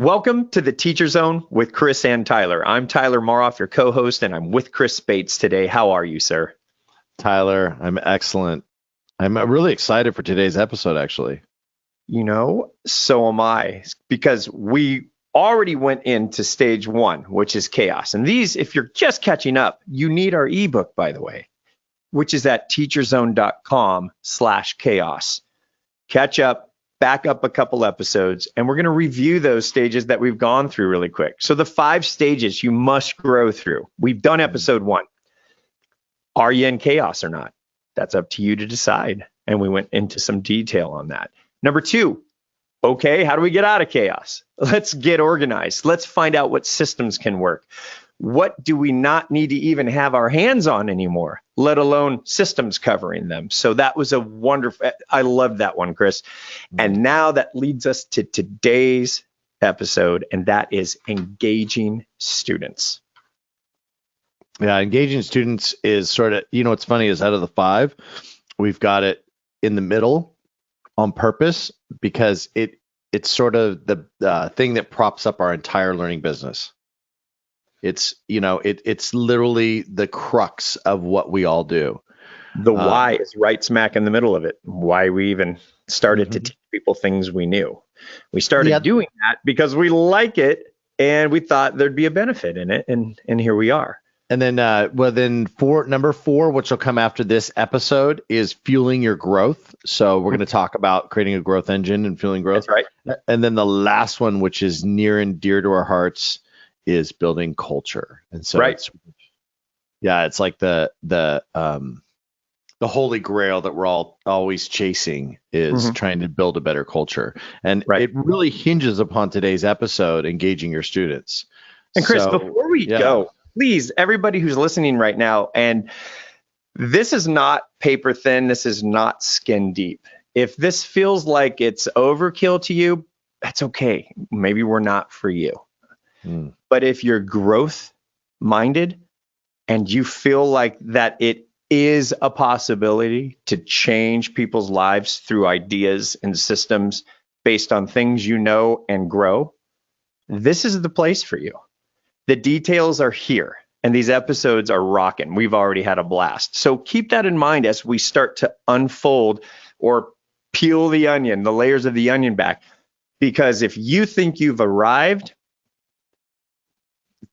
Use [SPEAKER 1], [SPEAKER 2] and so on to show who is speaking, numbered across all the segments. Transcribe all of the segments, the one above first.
[SPEAKER 1] Welcome to the TeacherZone with Chris and Tyler. I'm Tyler Maroff, your co-host, and I'm with Chris Spates today. How are you, sir?
[SPEAKER 2] Tyler, I'm excellent. I'm really excited for today's episode, actually.
[SPEAKER 1] You know, so am I, because we already went into stage one, which is chaos. And these, if you're just catching up, you need our ebook, by the way, which is at teacherzone.com/chaos. Catch up, back up a couple episodes, and we're going to review those stages that we've gone through really quick. So the 5 stages you must grow through. We've done episode 1. Are you in chaos or not? That's up to you to decide. And we went into some detail on that. Number 2, okay, how do we get out of chaos? Let's get organized. Let's find out what systems can work. What do we not need to even have our hands on anymore, let alone systems covering them? So that was a wonderful, I love that one, Chris. And now that leads us to today's episode, and that is engaging students.
[SPEAKER 2] Yeah, engaging students is sort of, what's funny is out of the 5, we've got it in the middle on purpose because it's sort of the thing that props up our entire learning business. It's, it's literally the crux of what we all do.
[SPEAKER 1] The why is right smack in the middle of it. Why we even started to teach people things we knew. We started doing that because we like it and we thought there'd be a benefit in it. And here we are.
[SPEAKER 2] And then, number 4, which will come after this episode, is fueling your growth. So we're going to talk about creating a growth engine and fueling growth.
[SPEAKER 1] That's right.
[SPEAKER 2] And then the last one, which is near and dear to our hearts, is building culture. And so it's like the holy grail that we're all always chasing is trying to build a better culture. And it really hinges upon today's episode, engaging your students.
[SPEAKER 1] And Chris, before we go, please, everybody who's listening right now, and this is not paper thin, this is not skin deep. If this feels like it's overkill to you, that's okay. Maybe we're not for you. But if you're growth minded and you feel like that it is a possibility to change people's lives through ideas and systems based on things you know and grow, this is the place for you. The details are here, and these episodes are rocking. We've already had a blast. So keep that in mind as we start to unfold or peel the onion, the layers of the onion back. Because if you think you've arrived,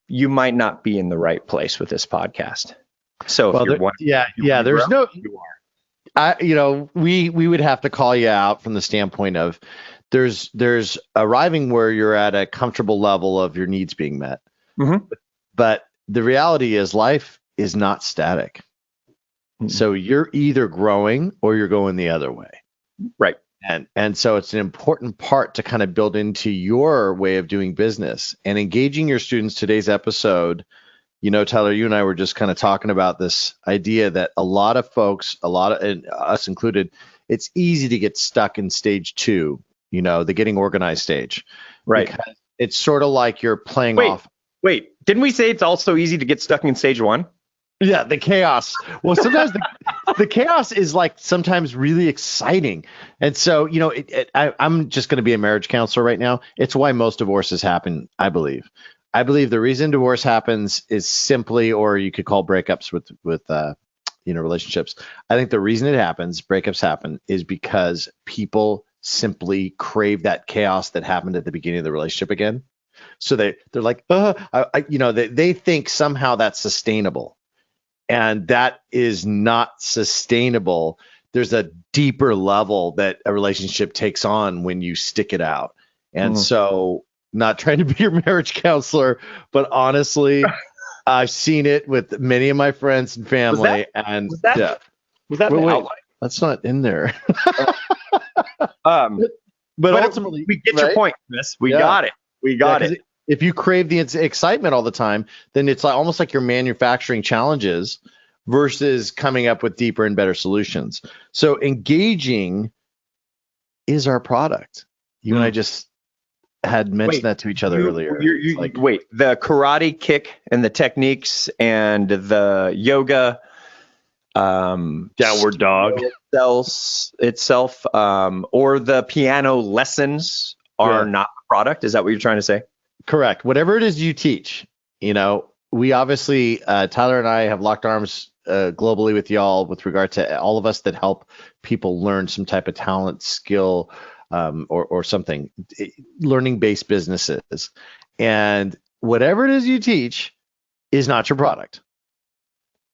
[SPEAKER 1] you might not be in the right place with this podcast. So if you're
[SPEAKER 2] there's no, we would have to call you out from the standpoint of there's arriving where you're at a comfortable level of your needs being met. But the reality is life is not static. So you're either growing or you're going the other way.
[SPEAKER 1] Right.
[SPEAKER 2] And so it's an important part to kind of build into your way of doing business and engaging your students. Today's episode, Tyler, you and I were just kind of talking about this idea that a lot of folks, and us included, it's easy to get stuck in stage 2, the getting organized stage.
[SPEAKER 1] Right.
[SPEAKER 2] Because it's sort of like you're playing off.
[SPEAKER 1] Wait, didn't we say it's also easy to get stuck in stage 1?
[SPEAKER 2] Yeah, the chaos. Well, sometimes the chaos is like sometimes really exciting. And so, I'm just going to be a marriage counselor right now. It's why most divorces happen, I believe. I believe the reason divorce happens is simply, or you could call breakups with relationships. I think the reason breakups happen, is because people simply crave that chaos that happened at the beginning of the relationship again. So they're like, they think somehow that's sustainable. And that is not sustainable. There's a deeper level that a relationship takes on when you stick it out. And so, not trying to be your marriage counselor, but honestly, I've seen it with many of my friends and family. Was that
[SPEAKER 1] outline?
[SPEAKER 2] That's not in there.
[SPEAKER 1] But ultimately, we get your point, Chris. We got it. We got it.
[SPEAKER 2] If you crave the excitement all the time, then it's like almost like you're manufacturing challenges versus coming up with deeper and better solutions. So engaging is our product. You and I just had mentioned that to each other earlier.
[SPEAKER 1] The karate kick and the techniques and the yoga,
[SPEAKER 2] downward dog
[SPEAKER 1] itself, or the piano lessons are not the product. Is that what you're trying to say?
[SPEAKER 2] Correct. Whatever it is you teach, we obviously, Tyler and I have locked arms globally with y'all with regard to all of us that help people learn some type of talent, skill, or something, learning-based businesses. And whatever it is you teach is not your product.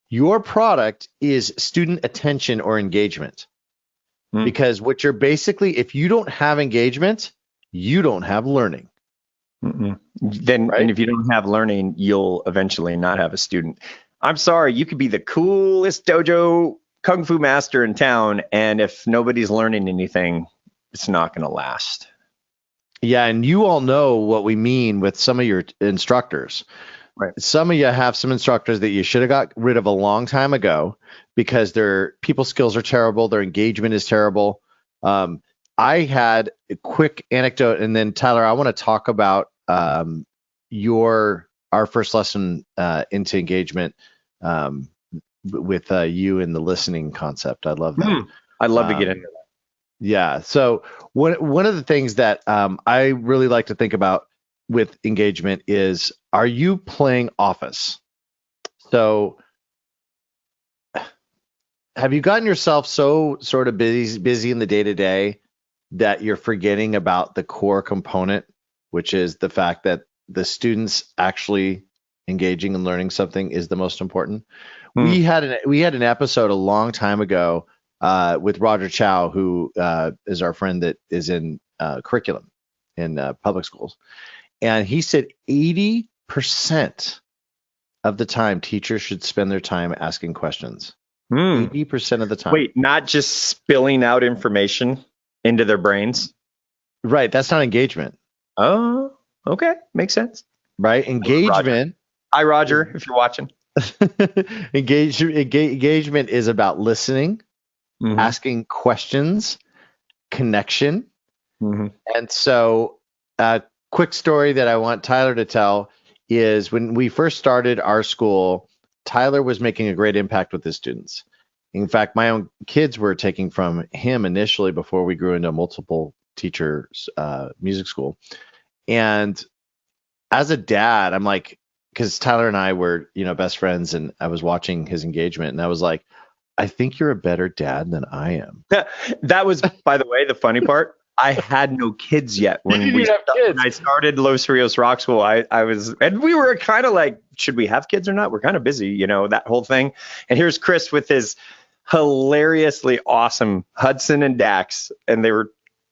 [SPEAKER 2] Your product is student attention or engagement. Because what you're basically, if you don't have engagement, you don't have learning.
[SPEAKER 1] Then,
[SPEAKER 2] right?
[SPEAKER 1] And if you don't have learning, you'll eventually not have a student. I'm sorry, you could be the coolest dojo kung fu master in town, and if nobody's learning anything, it's not going to last.
[SPEAKER 2] Yeah, and you all know what we mean with some of your instructors.
[SPEAKER 1] Right.
[SPEAKER 2] Some of you have some instructors that you should have got rid of a long time ago because their people skills are terrible, their engagement is terrible. I had a quick anecdote, and then Tyler, I want to talk about our first lesson into engagement with you and the listening concept. I love that.
[SPEAKER 1] I'd love to get into that.
[SPEAKER 2] Yeah. So one of the things that I really like to think about with engagement is, are you playing Office? So have you gotten yourself so sort of busy in the day-to-day that you're forgetting about the core component, which is the fact that the students actually engaging and learning something is the most important? We had an episode a long time ago with Roger Chow, who is our friend that is in curriculum in public schools. And he said 80% of the time teachers should spend their time asking questions. 80% of the time.
[SPEAKER 1] Wait, not just spilling out information into their brains?
[SPEAKER 2] Right. That's not engagement.
[SPEAKER 1] Oh, okay. Makes sense.
[SPEAKER 2] Right. Engagement.
[SPEAKER 1] Hi, Roger, if you're watching.
[SPEAKER 2] Engagement is about listening, asking questions, connection. And so quick story that I want Tyler to tell is when we first started our school, Tyler was making a great impact with his students. In fact, my own kids were taking from him initially before we grew into a multiple teachers music school. And as a dad, I'm like, because Tyler and I were, best friends, and I was watching his engagement, and I was like, I think you're a better dad than I am.
[SPEAKER 1] That was, by the way, the funny part. I had no kids yet when I started Los Rios Rock School. I was, and we were kind of like, should we have kids or not? We're kind of busy, that whole thing. And here's Chris with his hilariously awesome Hudson and Dax, and they were,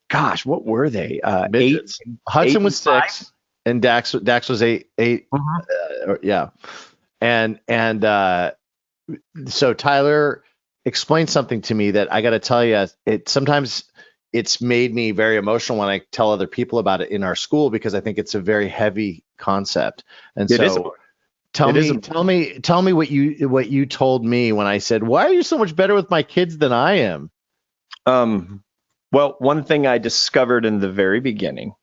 [SPEAKER 1] gosh, what were they?
[SPEAKER 2] Midgets. Hudson was 6, and Dax was 8. Yeah, and so Tyler explained something to me that I got to tell you. Sometimes it's made me very emotional when I tell other people about it in our school, because I think it's a very heavy concept. And tell me what you told me when I said, why are you so much better with my kids than I am?
[SPEAKER 1] Well, one thing I discovered in the very beginning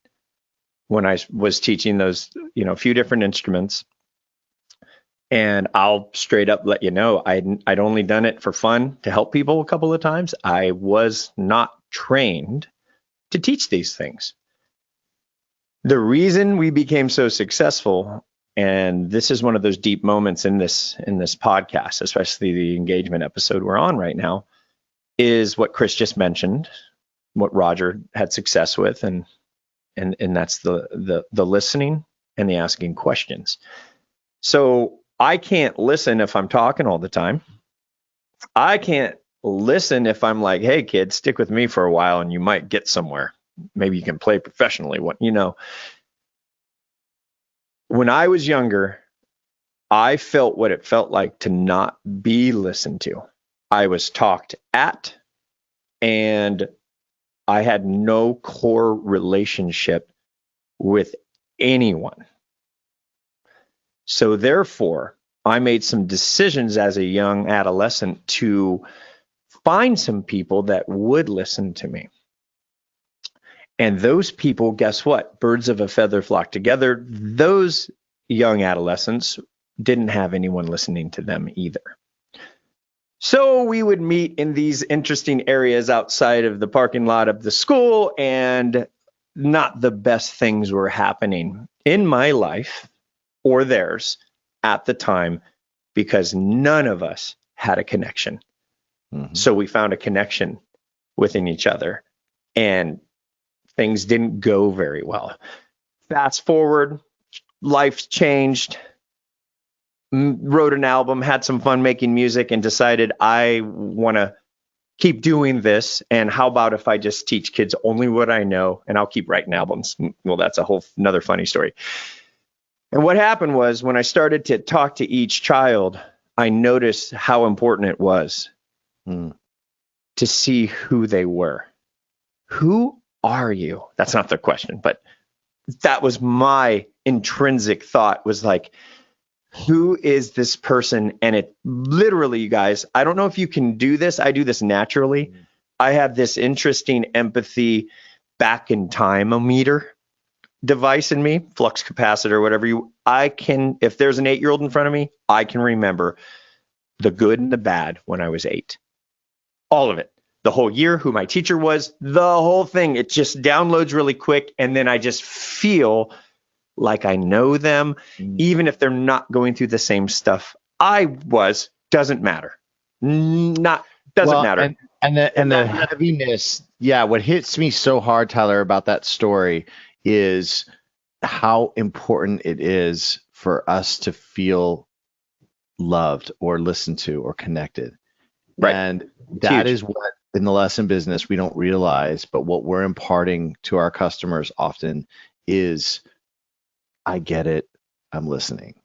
[SPEAKER 1] when I was teaching those, few different instruments, and I'll straight up let you know, I'd only done it for fun to help people a couple of times. I was not trained to teach these things. The reason we became so successful, and this is one of those deep moments in this podcast, especially the engagement episode we're on right now, is what Chris just mentioned, what Roger had success with, and that's the listening and the asking questions. So I can't listen if I'm talking all the time. I can't listen if I'm like, hey, kid, stick with me for a while and you might get somewhere. Maybe you can play professionally. When I was younger, I felt what it felt like to not be listened to. I was talked at, and I had no core relationship with anyone. So therefore, I made some decisions as a young adolescent to find some people that would listen to me. And those people, guess what? Birds of a feather flock together. Those young adolescents didn't have anyone listening to them either. So we would meet in these interesting areas outside of the parking lot of the school, and not the best things were happening in my life or theirs at the time because none of us had a connection.
[SPEAKER 2] Mm-hmm.
[SPEAKER 1] So we found a connection within each other and things didn't go very well. Fast forward, life's changed. Wrote an album, had some fun making music, and decided I want to keep doing this. And how about if I just teach kids only what I know and I'll keep writing albums? Well, that's a whole another funny story. And what happened was when I started to talk to each child, I noticed how important it was to see who they were. Who are you? That's not the question, but that was my intrinsic thought, was like, who is this person? And it literally, you guys, I don't know if you can do this. I do this naturally. I have this interesting empathy back in time-o-meter device in me, flux capacitor, whatever I can, if there's an 8-year-old in front of me, I can remember the good and the bad when I was 8. All of it. The whole year, who my teacher was, the whole thing. It just downloads really quick. And then I just feel like I know them, even if they're not going through the same stuff I was. Doesn't matter. Doesn't matter.
[SPEAKER 2] And the heaviness. Yeah, what hits me so hard, Tyler, about that story is how important it is for us to feel loved or listened to or connected.
[SPEAKER 1] Right.
[SPEAKER 2] And that is what in the lesson business we don't realize, but what we're imparting to our customers often is, I get it, I'm listening.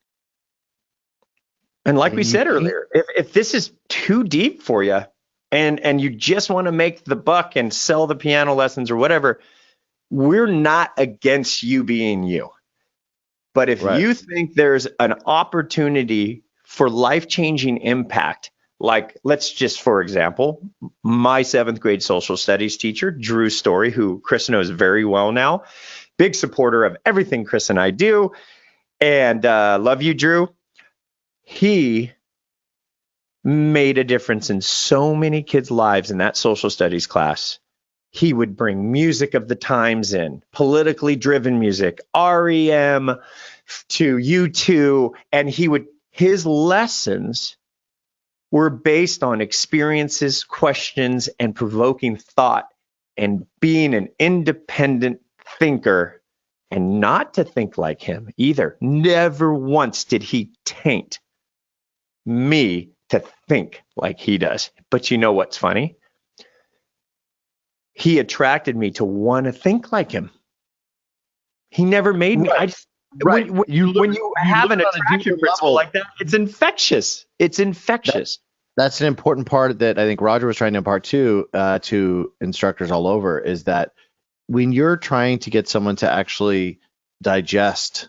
[SPEAKER 1] And like we said earlier, if this is too deep for you and you just want to make the buck and sell the piano lessons or whatever, we're not against you being you. But if you think there's an opportunity for life-changing impact, like let's just, for example, my 7th grade social studies teacher, Drew Story, who Chris knows very well now, big supporter of everything Chris and I do, and love you, Drew. He made a difference in so many kids' lives in that social studies class. He would bring music of the times in, politically driven music, REM to U2, and his lessons were based on experiences, questions, and provoking thought, and being an independent thinker, and not to think like him either. Never once did he taint me to think like he does. But you know what's funny? He attracted me to want to think like him. He never made me. When you have an attraction principle like that, it's infectious. It's infectious.
[SPEAKER 2] That's an important part that I think Roger was trying to impart to instructors all over, is that when you're trying to get someone to actually digest,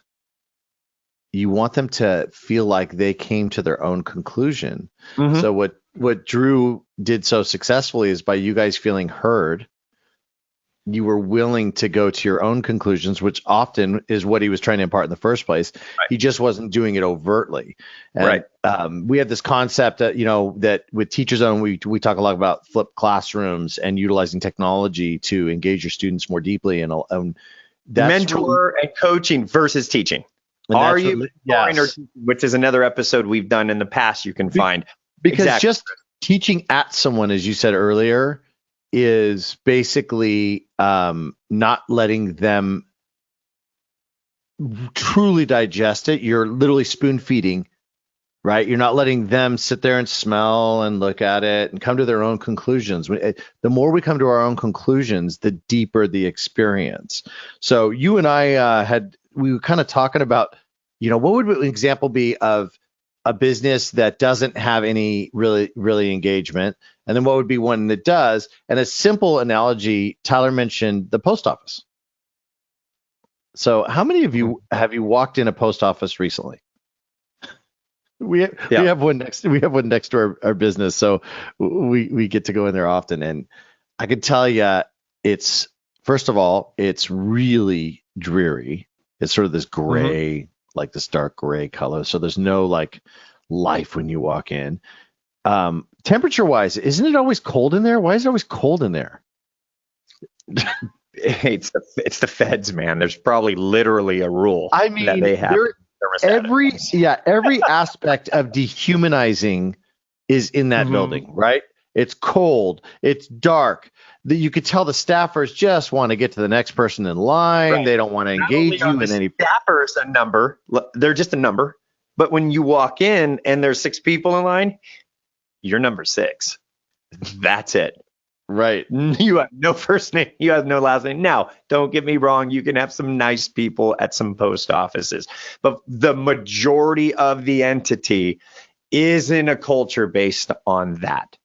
[SPEAKER 2] you want them to feel like they came to their own conclusion. Mm-hmm. So what Drew did so successfully is, by you guys feeling heard, you were willing to go to your own conclusions, which often is what he was trying to impart in the first place. Right. He just wasn't doing it overtly. And, we have this concept that, that with TeacherZone, we talk a lot about flipped classrooms and utilizing technology to engage your students more deeply. And that's
[SPEAKER 1] mentor and coaching versus teaching. Are you mentoring or teaching, which is another episode we've done in the past you can find.
[SPEAKER 2] Because just teaching at someone, as you said earlier, is basically not letting them truly digest it. You're literally spoon feeding, right? You're not letting them sit there and smell and look at it and come to their own conclusions. The more we come to our own conclusions, the deeper the experience. So you and I we were kind of talking about, what would an example be of a business that doesn't have any really engagement, and then what would be one that does? And a simple analogy, Tyler mentioned the post office. So how many of you have you walked in a post office recently? We have one next to our business, so we get to go in there often, and I can tell you, it's, first of all, it's really dreary. It's sort of this gray, like this dark gray color. So there's no life when you walk in. Temperature wise, isn't it always cold in there? Why is it always cold in there?
[SPEAKER 1] It's the feds, man. There's probably literally a rule
[SPEAKER 2] I
[SPEAKER 1] that
[SPEAKER 2] mean,
[SPEAKER 1] they have.
[SPEAKER 2] every aspect of dehumanizing is in that building, right? It's cold, it's dark. You could tell the staffers just want to get to the next person in line.
[SPEAKER 1] Right.
[SPEAKER 2] They don't want to
[SPEAKER 1] Not only
[SPEAKER 2] engage
[SPEAKER 1] are
[SPEAKER 2] you
[SPEAKER 1] the
[SPEAKER 2] in any.
[SPEAKER 1] staffers a number, they're just a number. But when you walk in and there's 6 people in line, you're number 6. That's it.
[SPEAKER 2] Right.
[SPEAKER 1] You have no first name. You have no last name. Now, don't get me wrong. You can have some nice people at some post offices, but the majority of the entity is in a culture based on that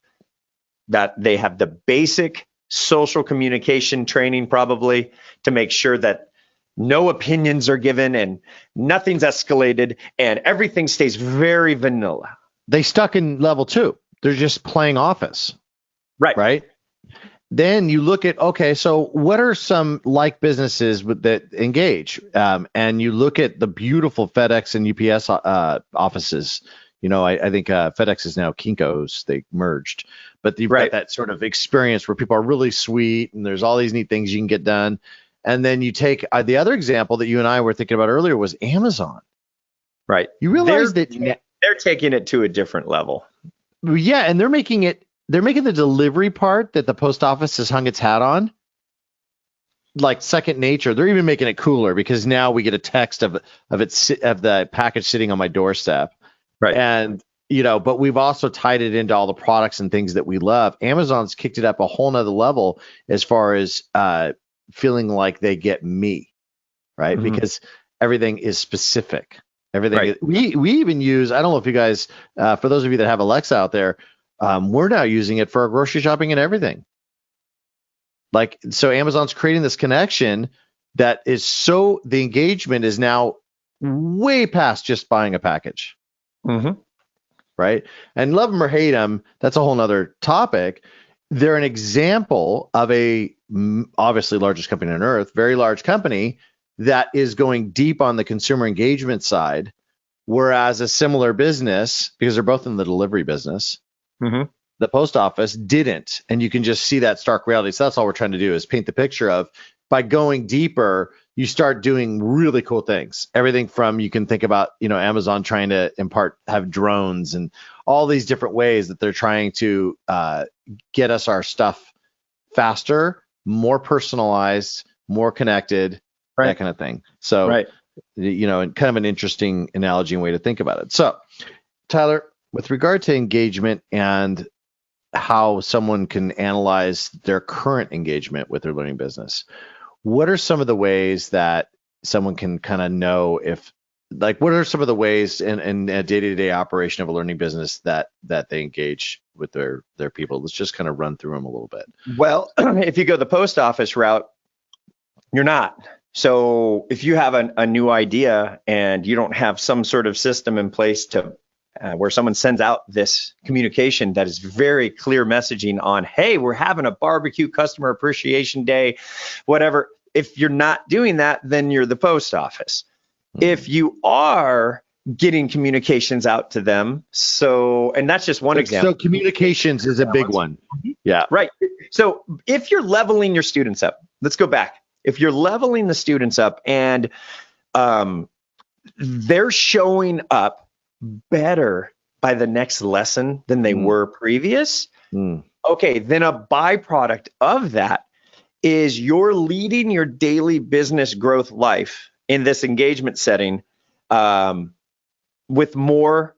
[SPEAKER 1] they have the basic social communication training probably to make sure that no opinions are given and nothing's escalated and everything stays very vanilla.
[SPEAKER 2] They stuck in level 2. They're just playing office. Right. Then you look at, okay, so what are some like businesses that engage? And you look at the beautiful FedEx and UPS offices. I think FedEx is now Kinko's. They merged. But you've got that sort of experience where people are really sweet and there's all these neat things you can get done. And then you take the other example that you and I were thinking about earlier was Amazon.
[SPEAKER 1] Right.
[SPEAKER 2] You realize that
[SPEAKER 1] they're taking it to a different level.
[SPEAKER 2] Yeah, and they're making the delivery part that the post office has hung its hat on like second nature. They're even making it cooler because now we get a text of the package sitting on my doorstep.
[SPEAKER 1] Right.
[SPEAKER 2] And but we've also tied it into all the products and things that we love. Amazon's kicked it up a whole nother level as far as feeling like they get me, right? Mm-hmm. Because everything is specific. Everything we even use. I don't know if you guys, for those of you that have Alexa out there, we're now using it for our grocery shopping and everything. So Amazon's creating this connection that is the engagement is now way past just buying a package.
[SPEAKER 1] Mm-hmm.
[SPEAKER 2] Right. And love them or hate them, that's a whole nother topic. They're an example of a obviously largest company on earth, very large company that is going deep on the consumer engagement side, whereas a similar business, because they're both in the delivery business, the post office didn't. And you can just see that stark reality. So that's all we're trying to do is paint the picture of, by going deeper, you start doing really cool things. Everything from, you can think about, Amazon trying to have drones and all these different ways that they're trying to get us our stuff faster, more personalized, more connected, that kind of thing. So, and kind of an interesting analogy and way to think about it. So, Tyler, with regard to engagement and how someone can analyze their current engagement with their learning business, what are some of the ways that someone can kind of know what are some of the ways in a day-to-day operation of a learning business that they engage with their people? Let's just kind of run through them a little bit.
[SPEAKER 1] Well, if you go the post office route, you're not. So if you have a new idea and you don't have some sort of system in place to where someone sends out this communication that is very clear messaging on, hey, we're having a barbecue customer appreciation day, whatever. If you're not doing that, then you're the post office. If you are getting communications out to them, and that's just one example.
[SPEAKER 2] So communications is a big one. Yeah.
[SPEAKER 1] Right. So if you're leveling your students up, let's go back. If you're leveling the students up and they're showing up better by the next lesson than they were previous, okay, then a byproduct of that is you're leading your daily business growth life in this engagement setting with more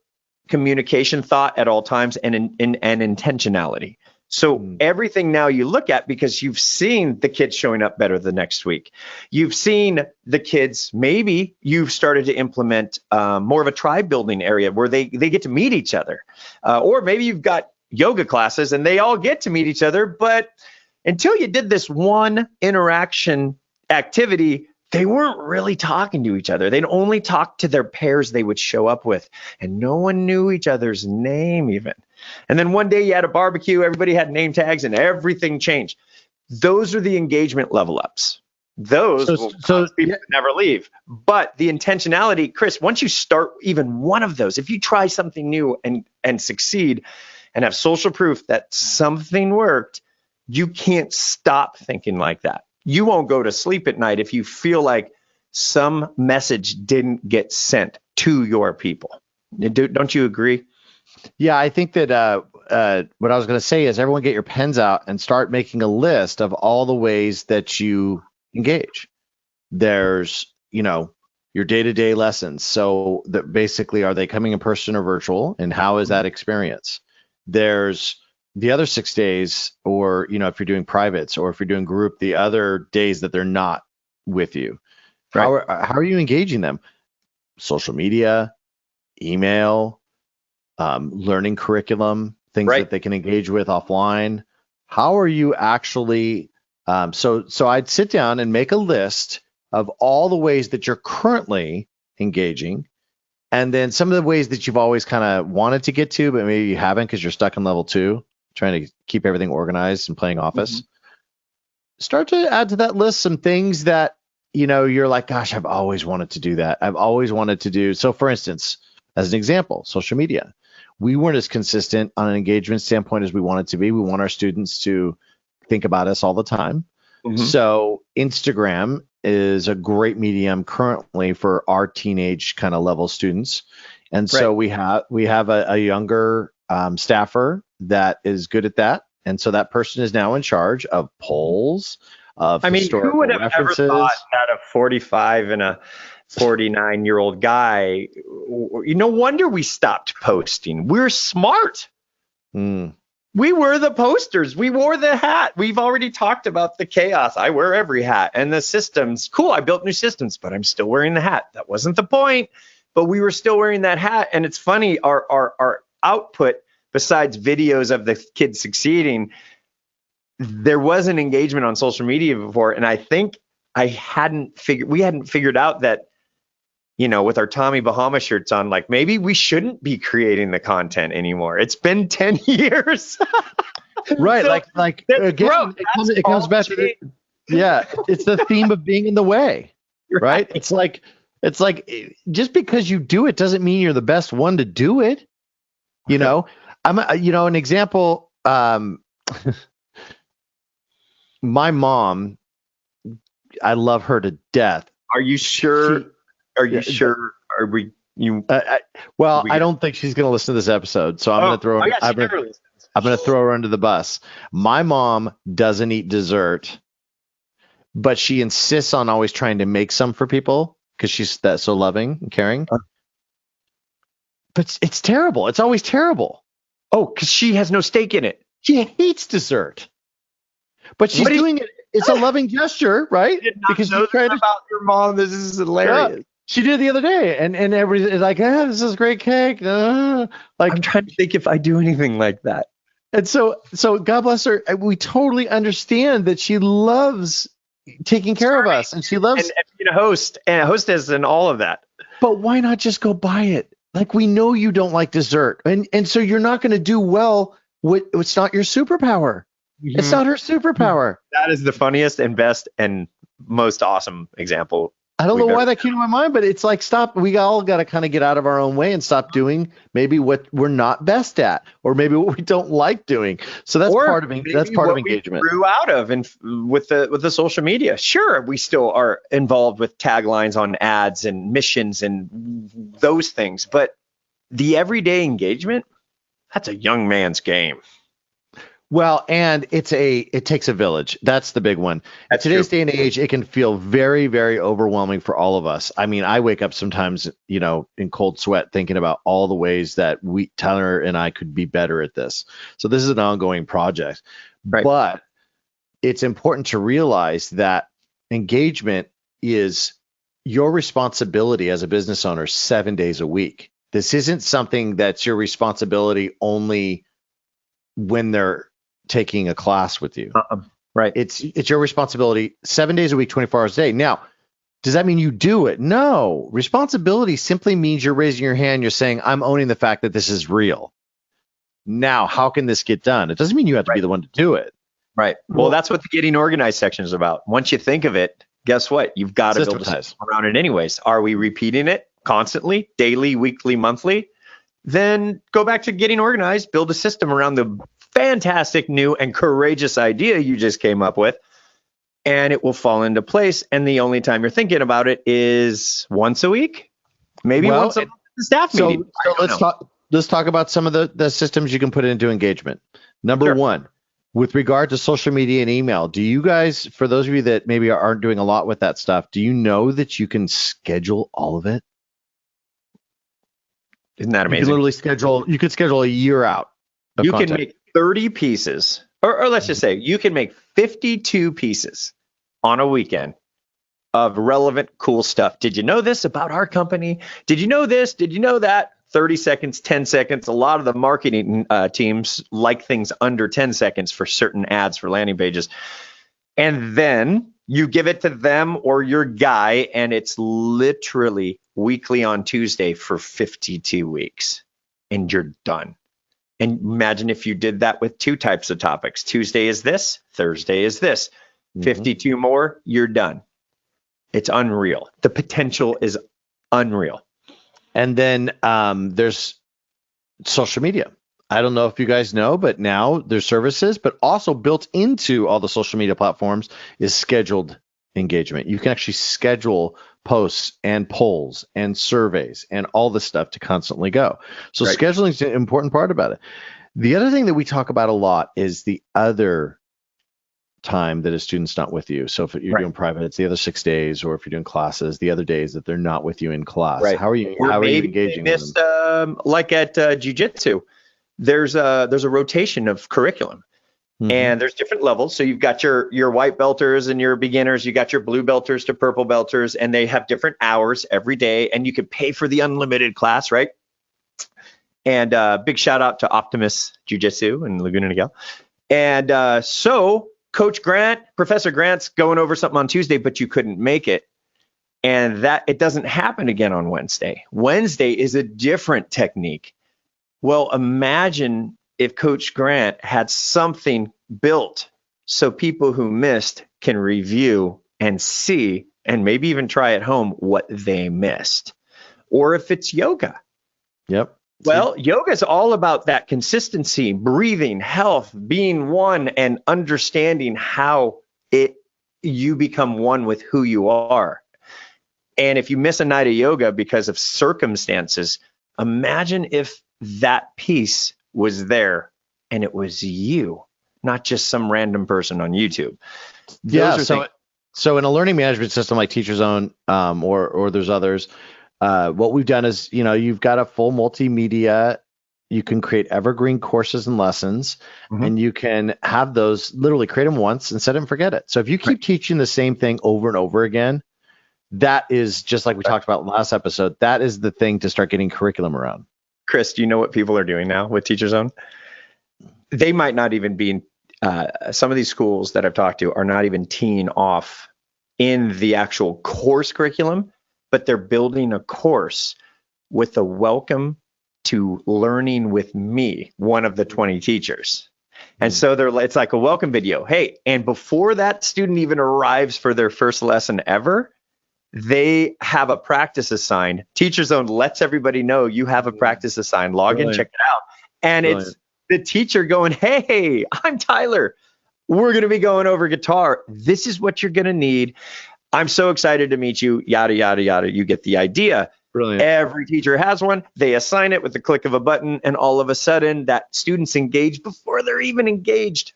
[SPEAKER 1] communication thought at all times and intentionality. So everything now you look at, because you've seen the kids showing up better the next week. You've seen the kids, maybe you've started to implement more of a tribe building area where they get to meet each other. Or maybe you've got yoga classes and they all get to meet each other, but until you did this one interaction activity, they weren't really talking to each other. They'd only talk to their pairs they would show up with, and no one knew each other's name even. And then one day you had a barbecue, everybody had name tags, and everything changed. Those are the engagement level ups. Those will cause people to never leave. But the intentionality, Chris, once you start even one of those, if you try something new and succeed and have social proof that something worked, you can't stop thinking like that. you won't go to sleep at night if you feel like some message didn't get sent to your people. Don't you agree?
[SPEAKER 2] Yeah, I think that what I was going to say is everyone get your pens out and start making a list of all the ways that you engage. There's, your day-to-day lessons. So that basically, are they coming in person or virtual, and how is that experience? There's the other 6 days, or, if you're doing privates or if you're doing group, the other days that they're not with you.
[SPEAKER 1] Right.
[SPEAKER 2] How are you engaging them? Social media, email, learning curriculum, things
[SPEAKER 1] Right.
[SPEAKER 2] that they can engage with offline. How are you actually? So I'd sit down and make a list of all the ways that you're currently engaging, and then some of the ways that you've always kind of wanted to get to, but maybe you haven't because you're stuck in level 2, trying to keep everything organized and playing Office. Start to add to that list some things that, you're like, gosh, I've always wanted to do that. I've always wanted to do. So for instance, as an example, social media. We weren't as consistent on an engagement standpoint as we wanted to be. We want our students to think about us all the time. So Instagram is a great medium currently for our teenage kind of level students. And so we have a younger staffer that is good at that. And so that person is now in charge of polls, of historical
[SPEAKER 1] who would have
[SPEAKER 2] references.
[SPEAKER 1] ever thought that a 45 and a 49-year-old guy, no wonder we stopped posting. We're smart. We were the posters. We wore the hat. We've already talked about the chaos. I wear every hat. And the systems, cool, I built new systems, but I'm still wearing the hat. That wasn't the point, but we were still wearing that hat. And it's funny, our output, besides videos of the kids succeeding, there was an engagement on social media before. And I think we hadn't figured out that, with our Tommy Bahama shirts on, like, maybe we shouldn't be creating the content anymore. It's been 10 years.
[SPEAKER 2] Right.
[SPEAKER 1] So,
[SPEAKER 2] like again, it comes back to it's the theme of being in the way, right? It's like just because you do it doesn't mean you're the best one to do it. I'm an example. My mom, I love her to death.
[SPEAKER 1] Are you sure? Are you sure? Are we?
[SPEAKER 2] I don't think she's going to listen to this episode, so I'm going to throw. I'm going to throw her under the bus. My mom doesn't eat dessert, but she insists on always trying to make some for people because she's that so loving and caring. But it's terrible. It's always terrible.
[SPEAKER 1] Oh, because she has no stake in it.
[SPEAKER 2] She hates dessert, but she's doing it. It's a loving gesture, right?
[SPEAKER 1] Because she's trying about your mom. This is hilarious.
[SPEAKER 2] Yeah. She did the other day, and everybody's like, this is great cake.
[SPEAKER 1] I'm trying to think if I do anything like that.
[SPEAKER 2] And so God bless her. We totally understand that she loves taking care of us, and she loves
[SPEAKER 1] and being a host and a hostess and all of that.
[SPEAKER 2] But why not just go buy it? Like, we know you don't like dessert, and so you're not going to do well. It's not your superpower. It's not her superpower.
[SPEAKER 1] That is the funniest and best and most awesome example.
[SPEAKER 2] I don't know why that came to my mind, but it's like, stop. We all got to kind of get out of our own way and stop doing maybe what we're not best at, or maybe what we don't like doing. So that's part of engagement.
[SPEAKER 1] We grew out of and with the social media. Sure, we still are involved with taglines on ads and missions and those things, but the everyday engagement, that's a young man's game.
[SPEAKER 2] Well, and it takes a village. That's the big one. At today's day and age, it can feel very, very overwhelming for all of us. I mean, I wake up sometimes, in cold sweat thinking about all the ways that Tyler and I could be better at this. So this is an ongoing project. Right. But it's important to realize that engagement is your responsibility as a business owner 7 days a week. This isn't something that's your responsibility only when they're taking a class with you.
[SPEAKER 1] Right.
[SPEAKER 2] It's your responsibility 7 days a week, 24 hours a day. Now, does that mean you do it? No. Responsibility simply means you're raising your hand. You're saying, I'm owning the fact that this is real. Now, how can this get done? It doesn't mean you have to be the one to do it.
[SPEAKER 1] Right. Well, that's what the getting organized section is about. Once you think of it, guess what? You've got to build a system around it anyways. Are we repeating it constantly, daily, weekly, monthly? Then go back to getting organized, build a system around the fantastic new and courageous idea you just came up with, and it will fall into place. And the only time you're thinking about it is once a week, maybe once a month at the staff meeting.
[SPEAKER 2] So let's talk about some of the systems you can put into engagement. Number one, with regard to social media and email, do you guys, for those of you that maybe aren't doing a lot with that stuff, do you know that you can schedule all of it?
[SPEAKER 1] Isn't that amazing?
[SPEAKER 2] You can literally schedule a year out.
[SPEAKER 1] You can make 30 pieces, or let's just say you can make 52 pieces on a weekend of relevant, cool stuff. Did you know this about our company? Did you know this? Did you know that? 30 seconds, 10 seconds. A lot of the marketing teams like things under 10 seconds for certain ads for landing pages. And then you give it to them or your guy, and it's literally weekly on Tuesday for 52 weeks, and you're done. And imagine if you did that with 2 types of topics. Tuesday is this, Thursday is this. 52 more, you're done. It's unreal. The potential is unreal.
[SPEAKER 2] And then there's social media. I don't know if you guys know, but now there's services, but also built into all the social media platforms is scheduled engagement. You can actually schedule posts and polls and surveys and all this stuff to constantly go. So scheduling is an important part about it. The other thing that we talk about a lot is the other time that a student's not with you. So if you're doing private, it's the other 6 days, or if you're doing classes, the other days that they're not with you in class. How are you engaging with them?
[SPEAKER 1] Like at jiu-jitsu, there's a rotation of curriculum. And there's different levels. So you've got your white belters and your beginners. You got your blue belters to purple belters, and they have different hours every day. And you can pay for the unlimited class, right? And big shout out to Optimus Jiu-Jitsu in Laguna Niguel. And so Coach Grant, Professor Grant's going over something on Tuesday, but you couldn't make it. And that it doesn't happen again on Wednesday. Wednesday is a different technique. Well, imagine if Coach Grant had something built so people who missed can review and see and maybe even try at home what they missed. Or if it's yoga. Well, yoga is all about that consistency, breathing, health, being one, and understanding how you become one with who you are. And if you miss a night of yoga because of circumstances, imagine if that piece was there and it was you, not just some random person on YouTube.
[SPEAKER 2] So in a learning management system like TeacherZone, or there's others, what we've done is, you've got a full multimedia. You can create evergreen courses and lessons, and you can have those literally create them once and set it and forget it. So if you keep teaching the same thing over and over again, that is just like we talked about in the last episode. That is the thing to start getting curriculum around.
[SPEAKER 1] Chris, do you know what people are doing now with TeacherZone? They might not even be, some of these schools that I've talked to are not even teeing off in the actual course curriculum, but they're building a course with a welcome to learning with me, one of the 20 teachers. And so it's like a welcome video. Hey, and before that student even arrives for their first lesson ever, they have a practice assigned. TeacherZone lets everybody know you have a practice assigned. Log in, check it out. And it's the teacher going, hey, I'm Tyler. We're going to be going over guitar. This is what you're going to need. I'm so excited to meet you. Yada, yada, yada. You get the idea.
[SPEAKER 2] Brilliant.
[SPEAKER 1] Every teacher has one. They assign it with the click of a button. And all of a sudden, that student's engaged before they're even engaged.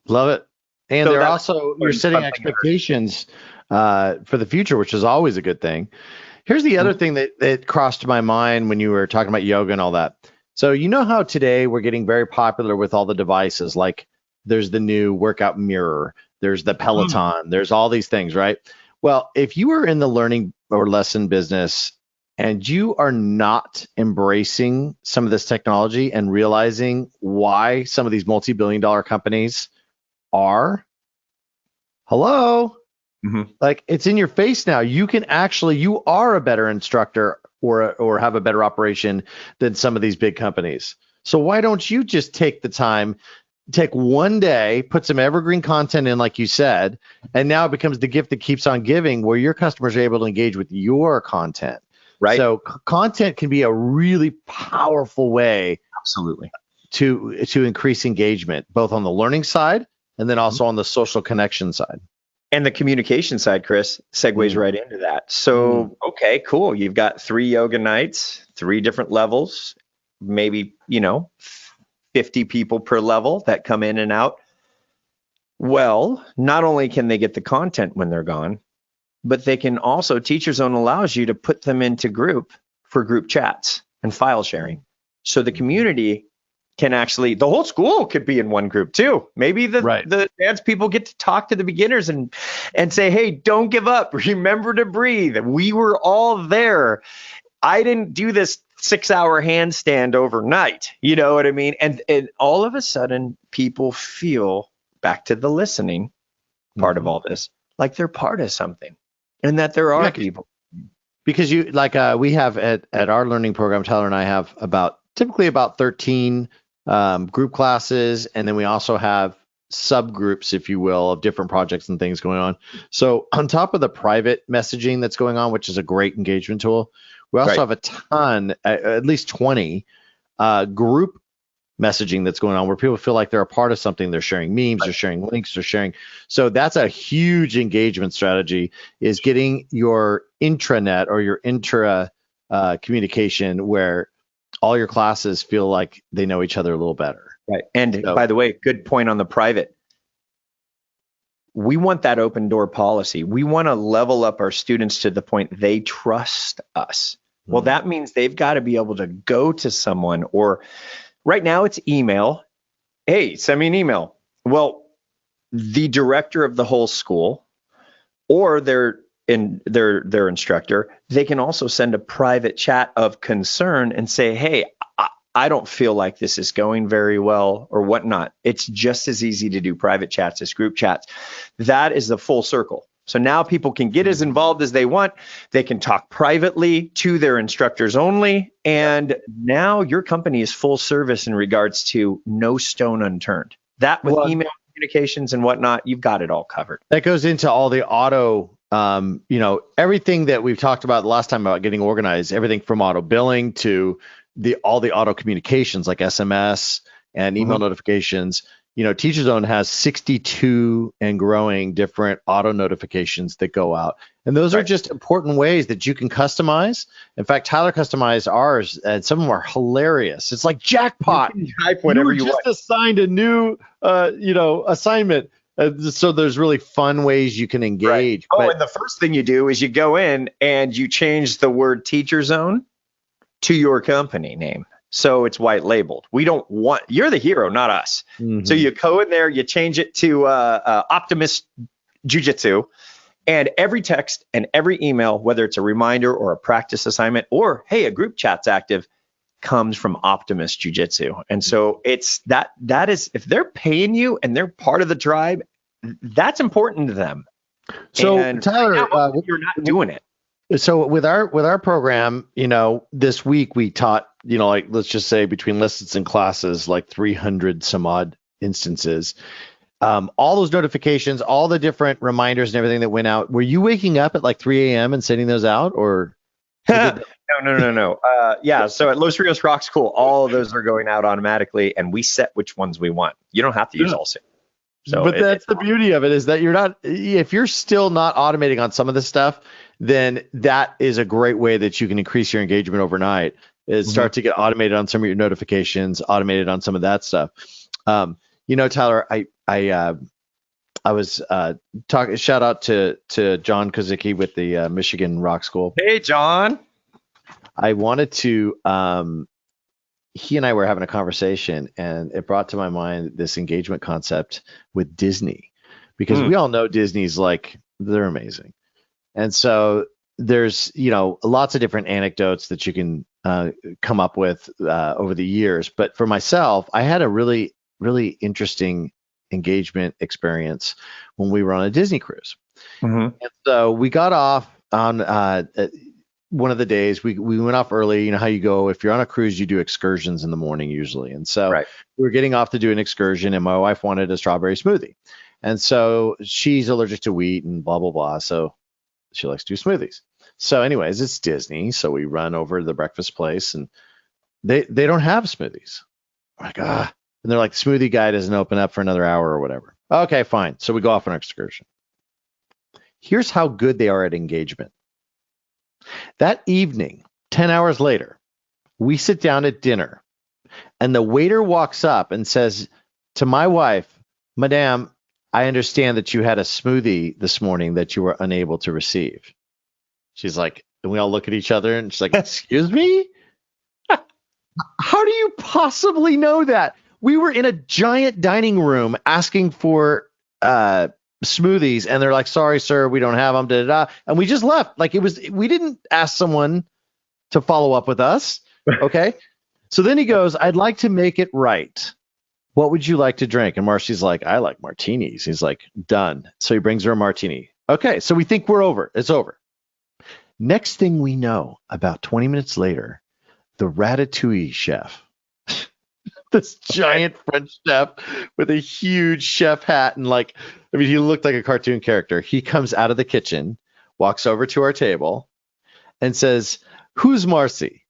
[SPEAKER 2] Love it. And they're also, you're setting expectations for the future, which is always a good thing. Here's the other thing that crossed my mind when you were talking about yoga and all that. So you know how today we're getting very popular with all the devices, like there's the new workout mirror, there's the Peloton, there's all these things, right? Well, if you are in the learning or lesson business and you are not embracing some of this technology and realizing why some of these multi-billion-dollar companies are, like it's in your face now. You are a better instructor or have a better operation than some of these big companies. So why don't you just take the time, take one day, put some evergreen content in, like you said, and now it becomes the gift that keeps on giving, where your customers are able to engage with your content. Right. So content can be a really powerful way,
[SPEAKER 1] absolutely,
[SPEAKER 2] to increase engagement, both on the learning side and then also on the social connection side.
[SPEAKER 1] And the communication side, Chris, segues right into that. So, okay, cool. You've got 3 yoga nights, 3 different levels, maybe, 50 people per level that come in and out. Well, not only can they get the content when they're gone, but they can also, TeacherZone allows you to put them into group for group chats and file sharing. So the community can actually, the whole school could be in one group too. Maybe the advanced people get to talk to the beginners and say, hey, don't give up. Remember to breathe. We were all there. I didn't do this 6-hour handstand overnight. You know what I mean? And all of a sudden, people feel, back to the listening part of all this, like they're part of something and that there are people.
[SPEAKER 2] Because you we have at our learning program, Tyler and I have typically about 13 group classes, and then we also have subgroups, if you will, of different projects and things going on. So on top of the private messaging that's going on, which is a great engagement tool, we also have a ton, at least 20 group messaging that's going on where people feel like they're a part of something. They're sharing memes, they're sharing links, they're sharing. So that's a huge engagement strategy, is getting your intranet or your intra communication where all your classes feel like they know each other a little better.
[SPEAKER 1] Right. And by the way, good point on the private. We want that open door policy. We want to level up our students to the point they trust us. Well, that means they've got to be able to go to someone, or right now it's email. Hey, send me an email. Well, the director of the whole school or their instructor, they can also send a private chat of concern and say, hey, I don't feel like this is going very well or whatnot. It's just as easy to do private chats as group chats. That is the full circle. So now people can get as involved as they want. They can talk privately to their instructors only. And now your company is full service in regards to no stone unturned. That with email communications and whatnot, you've got it all covered.
[SPEAKER 2] That goes into all the auto, everything that we've talked about the last time about getting organized, everything from auto billing to all the auto communications like SMS and email notifications. TeacherZone has 62 and growing different auto notifications that go out. And those are just important ways that you can customize. In fact, Tyler customized ours, and some of them are hilarious. It's like jackpot.
[SPEAKER 1] You can type whatever you
[SPEAKER 2] just
[SPEAKER 1] want.
[SPEAKER 2] assigned a new, assignment. So there's really fun ways you can engage.
[SPEAKER 1] Right. And the first thing you do is you go in and you change the word TeacherZone to your company name. So it's white labeled. You're the hero, not us. So you go in there, you change it to Optimist Jiu-Jitsu, and every text and every email, whether it's a reminder or a practice assignment or, hey, a group chat's active, comes from Optimist Jiu-Jitsu. And so it's that is, if they're paying you and they're part of the tribe, that's important to them.
[SPEAKER 2] So
[SPEAKER 1] and
[SPEAKER 2] Tyler,
[SPEAKER 1] right now, you're not doing it.
[SPEAKER 2] So with our program, this week we taught, let's just say between lessons and classes, like 300 some odd instances. All those notifications, all the different reminders and everything that went out. Were you waking up at like 3 a.m. and sending those out, or?
[SPEAKER 1] No. So at Los Rios Rock School, all of those are going out automatically, and we set which ones we want. You don't have to use all 6. So
[SPEAKER 2] but that's the beauty of it, is that if you're still not automating on some of this stuff, then that is a great way that you can increase your engagement overnight, is start to get automated on some of your notifications, automated on some of that stuff. Tyler, I was talking, shout out to John Kozicki with the Michigan Rock School.
[SPEAKER 1] Hey, John.
[SPEAKER 2] I wanted to, he and I were having a conversation, and it brought to my mind this engagement concept with Disney, because we all know Disney's they're amazing. And so there's, lots of different anecdotes that you can come up with over the years. But for myself, I had a really, really interesting engagement experience when we were on a Disney cruise. And so we got off on one of the days. We went off early. You know how you go, if you're on a cruise, you do excursions in the morning usually. And so we were getting off to do an excursion, and my wife wanted a strawberry smoothie. And so she's allergic to wheat and blah, blah, blah. So she likes to do smoothies. So anyways, it's Disney. So we run over to the breakfast place, and they don't have smoothies. I'm like, and they're like, the smoothie guy doesn't open up for another hour or whatever. Okay, fine. So we go off on an excursion. Here's how good they are at engagement. That evening, 10 hours later, we sit down at dinner, and the waiter walks up and says to my wife, Madame, I understand that you had a smoothie this morning that you were unable to receive. She's like, and we all look at each other, and she's like, excuse me? How do you possibly know that? We were in a giant dining room asking for smoothies, and they're like, sorry, sir, we don't have them, da, da, da. And we just left. Like, we didn't ask someone to follow up with us. Okay. So then he goes, I'd like to make it right. What would you like to drink? And Marcy's like, I like martinis. He's like, done. So he brings her a martini. Okay. So we think we're over. It's over. Next thing we know, about 20 minutes later, the ratatouille chef, this giant French chef with a huge chef hat and he looked like a cartoon character. He comes out of the kitchen, walks over to our table and says, who's Marcy?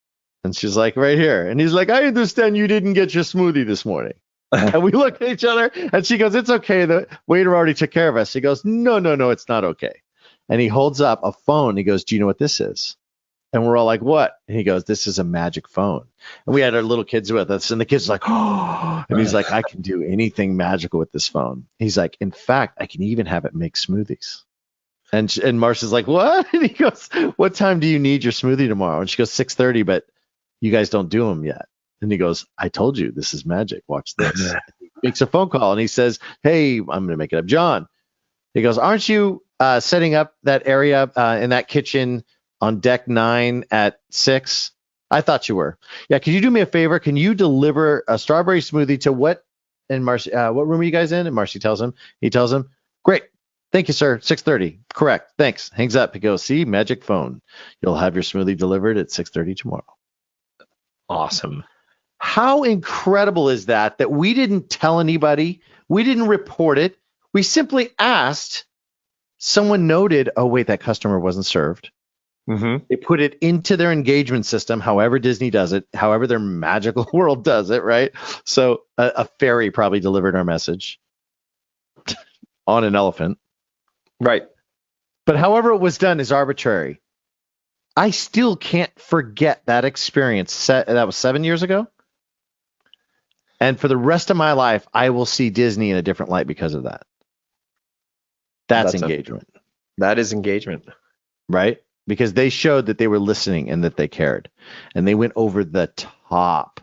[SPEAKER 2] And she's like, right here. And he's like, I understand you didn't get your smoothie this morning. And we look at each other and she goes, it's okay. The waiter already took care of us. He goes, no, it's not okay. And he holds up a phone. He goes, do you know what this is? And we're all like, what? And he goes, this is a magic phone. And we had our little kids with us, and the kids were like, oh, and he's like, I can do anything magical with this phone. He's like, in fact, I can even have it make smoothies. And Marcia's like, what? And he goes, what time do you need your smoothie tomorrow? And she goes, 6:30, but you guys don't do them yet. And he goes, I told you, this is magic. Watch this. He makes a phone call, and he says, hey, I'm going to make it up, John. He goes, aren't you setting up that area in that kitchen on deck 9 at 6? I thought you were. Yeah, can you do me a favor? Can you deliver a strawberry smoothie to what? And Marcy, what room are you guys in? And Marcy tells him. He tells him, great. Thank you, sir. 6:30. Correct. Thanks. Hangs up. He goes, see, magic phone. You'll have your smoothie delivered at 6:30 tomorrow.
[SPEAKER 1] Awesome.
[SPEAKER 2] How incredible is that we didn't tell anybody? We didn't report it. We simply asked. Someone noted, oh, wait, that customer wasn't served. Mm-hmm. They put it into their engagement system, however Disney does it, however their magical world does it, right? So a fairy probably delivered our message on an elephant. Right. But however it was done is arbitrary. I still can't forget that experience. That was 7 years ago. And for the rest of my life, I will see Disney in a different light because of that. That's engagement.
[SPEAKER 1] That is engagement.
[SPEAKER 2] Right? Because they showed that they were listening and that they cared. And they went over the top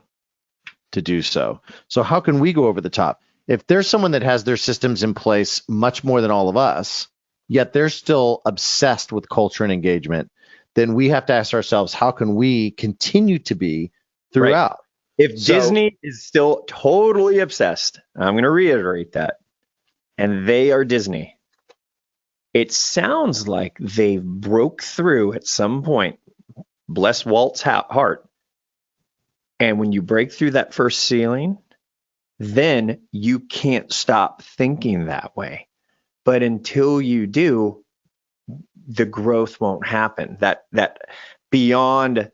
[SPEAKER 2] to do so. So how can we go over the top? If there's someone that has their systems in place much more than all of us, yet they're still obsessed with culture and engagement, then we have to ask ourselves, how can we continue to be throughout?
[SPEAKER 1] Right. If Disney is still totally obsessed, I'm going to reiterate that, and they are Disney, it sounds like they broke through at some point, bless Walt's heart. And when you break through that first ceiling, then you can't stop thinking that way. But until you do, the growth won't happen. That beyond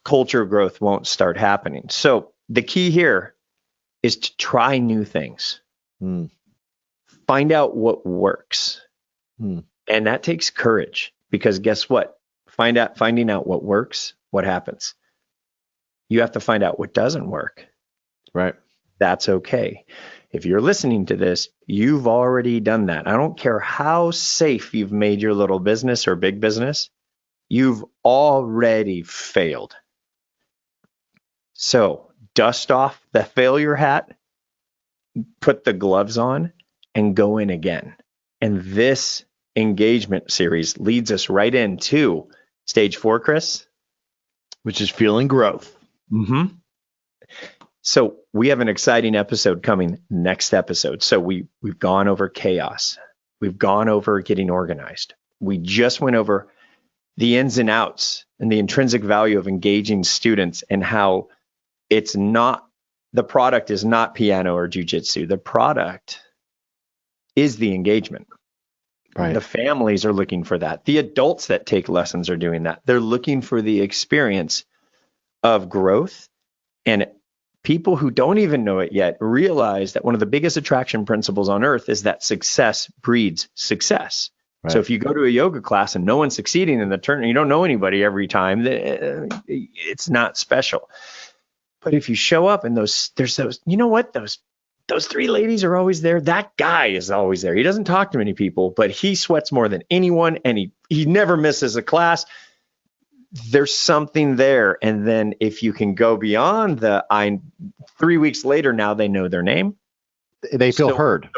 [SPEAKER 1] culture growth won't start happening. So the key here is to try new things. Find out what works. And that takes courage, because guess what? Finding out what works, what happens? You have to find out what doesn't work.
[SPEAKER 2] Right.
[SPEAKER 1] That's okay. If you're listening to this, you've already done that. I don't care how safe you've made your little business or big business, you've already failed. So dust off the failure hat, put the gloves on, and go in again. And this engagement series leads us right into stage 4, Chris,
[SPEAKER 2] which is feeling growth.
[SPEAKER 1] Mm-hmm. So we have an exciting episode coming next episode. So we've gone over chaos. We've gone over getting organized. We just went over the ins and outs and the intrinsic value of engaging students, and how it's not, the product is not piano or jujitsu. The product is the engagement. Right. The families are looking for that. The adults that take lessons are doing that. They're looking for the experience of growth. And people who don't even know it yet realize that one of the biggest attraction principles on earth is that success breeds success. So if you go to a yoga class and no one's succeeding in the turn, you don't know anybody every time, it's not special. But if you show up and there's those, you know what, those three ladies are always there. That guy is always there. He doesn't talk to many people, but he sweats more than anyone, and he never misses a class. There's something there. And then if you can go beyond 3 weeks later, now they know their name.
[SPEAKER 2] They feel heard.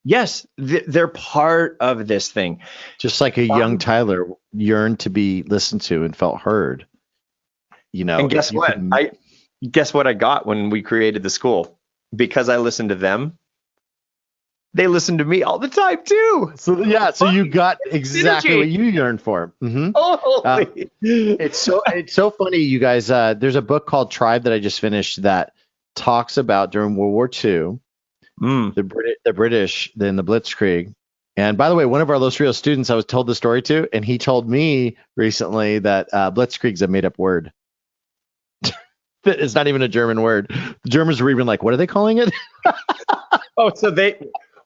[SPEAKER 1] Yes, they're part of this thing.
[SPEAKER 2] Just like a young Tyler yearned to be listened to and felt heard.
[SPEAKER 1] And guess what? Guess what I got when we created the school? Because I listened to them, they listened to me all the time too.
[SPEAKER 2] So you got exactly what you yearned for. Mm-hmm. It's so funny, you guys. There's a book called Tribe that I just finished that talks about during World War II. The British, then the Blitzkrieg. And by the way, one of our Los Rios students I was told the story to, and he told me recently that Blitzkrieg's a made-up word. It's not even a German word. The Germans were even like, what are they calling it?
[SPEAKER 1] So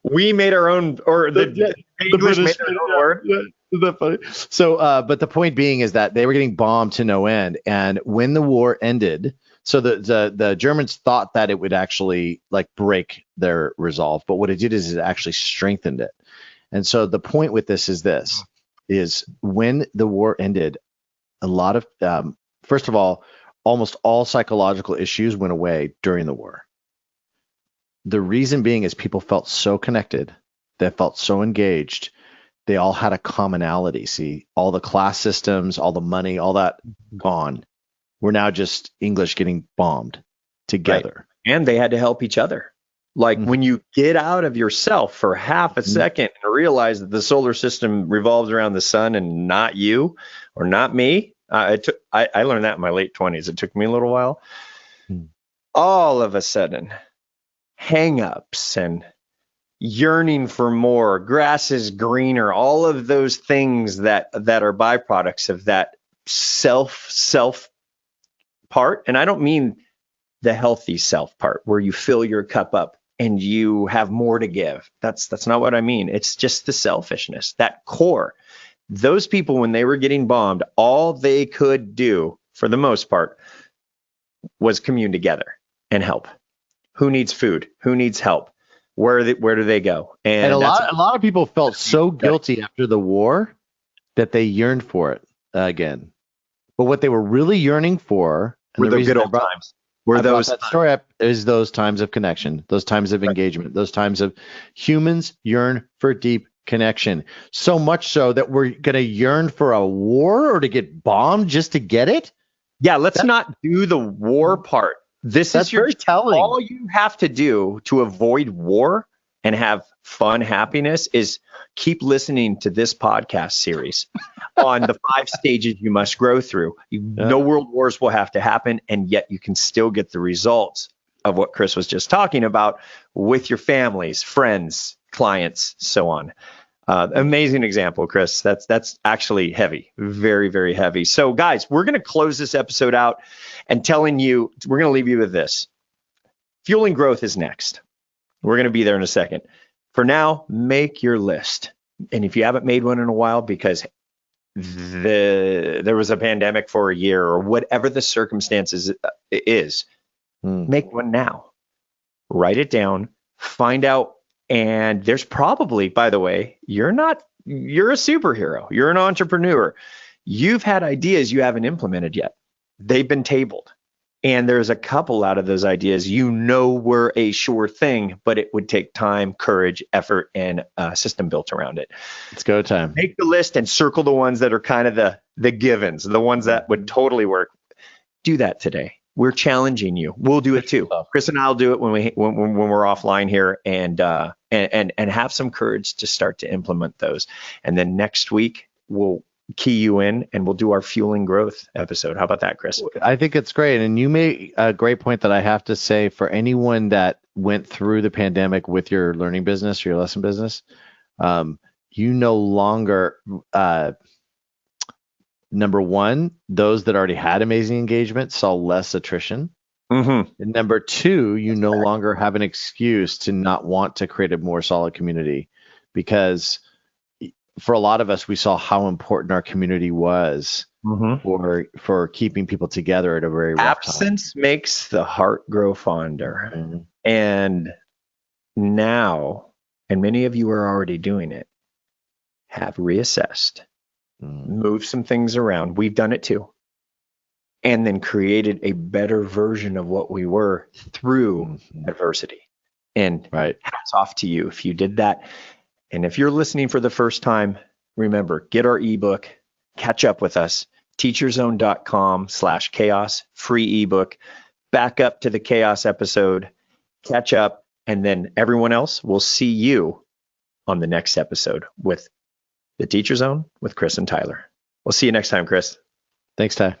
[SPEAKER 1] we made our own, or the English made their own word.
[SPEAKER 2] Isn't that funny? So, but the point being is that they were getting bombed to no end. And when the war ended, so the Germans thought that it would actually like break their resolve, but what it did is it actually strengthened it. And so the point with this is when the war ended, a lot of first of all, almost all psychological issues went away during the war. The reason being is people felt so connected, they felt so engaged, they all had a commonality. See, all the class systems, all the money, all that gone. We're now just English getting bombed together.
[SPEAKER 1] Right. And they had to help each other. Like when you get out of yourself for half a second and realize that the solar system revolves around the sun and not you or not me. I learned that in my late 20s. It took me a little while. All of a sudden, hang-ups and yearning for more, grass is greener, all of those things that are byproducts of that self part. And I don't mean the healthy self part where you fill your cup up and you have more to give. That's not what I mean. It's just the selfishness, that core. Those people, when they were getting bombed, all they could do, for the most part, was commune together and help. Who needs food? Who needs help? Where do they go? And
[SPEAKER 2] a lot of people felt so guilty after the war that they yearned for it again. But what they were really yearning for
[SPEAKER 1] were the good old times.
[SPEAKER 2] Is those times of connection, those times of engagement, those times of humans yearn for deep connection. So much so that we're going to yearn for a war or to get bombed just to get it.
[SPEAKER 1] Yeah, let's not do the war part. That's very telling. All you have to do to avoid war and have fun, happiness is keep listening to this podcast series on the 5 stages you must grow through. No world wars will have to happen, and yet you can still get the results of what Chris was just talking about with your families, friends, clients, so on. Amazing example, Chris. That's actually heavy, very, very heavy. So guys, we're going to close this episode out and telling you, we're going to leave you with this. Fueling growth is next. We're going to be there in a second. For now, make your list. And if you haven't made one in a while because there was a pandemic for a year or whatever the circumstances is, make one now. Write it down, find out. And there's probably, by the way, you're a superhero. You're an entrepreneur. You've had ideas you haven't implemented yet. They've been tabled. And there's a couple out of those ideas were a sure thing, but it would take time, courage, effort, and a system built around it.
[SPEAKER 2] It's go time.
[SPEAKER 1] Make the list and circle the ones that are kind of the givens, the ones that would totally work. Do that today. We're challenging you. We'll do it too. Chris and I'll do it when we're offline here, and have some courage to start to implement those. And then next week we'll key you in and we'll do our fueling growth episode. How about that, Chris?
[SPEAKER 2] I think it's great. And you made a great point that I have to say for anyone that went through the pandemic with your learning business or your lesson business, you no longer, number one, those that already had amazing engagement saw less attrition. And number two, you no longer have an excuse to not want to create a more solid community, because for a lot of us, we saw how important our community was for keeping people together at a very rough
[SPEAKER 1] Absence makes the heart grow fonder.
[SPEAKER 2] time. Mm-hmm.
[SPEAKER 1] And now, and many of you are already doing it, have reassessed, moved some things around. We've done it too. And then created a better version of what we were through adversity. And hats off to you if you did that. And if you're listening for the first time, remember, get our ebook, catch up with us, teacherzone.com/chaos, free ebook, back up to the chaos episode, catch up, and then everyone else will see you on the next episode with the Teacher Zone with Chris and Tyler. We'll see you next time, Chris.
[SPEAKER 2] Thanks, Ty.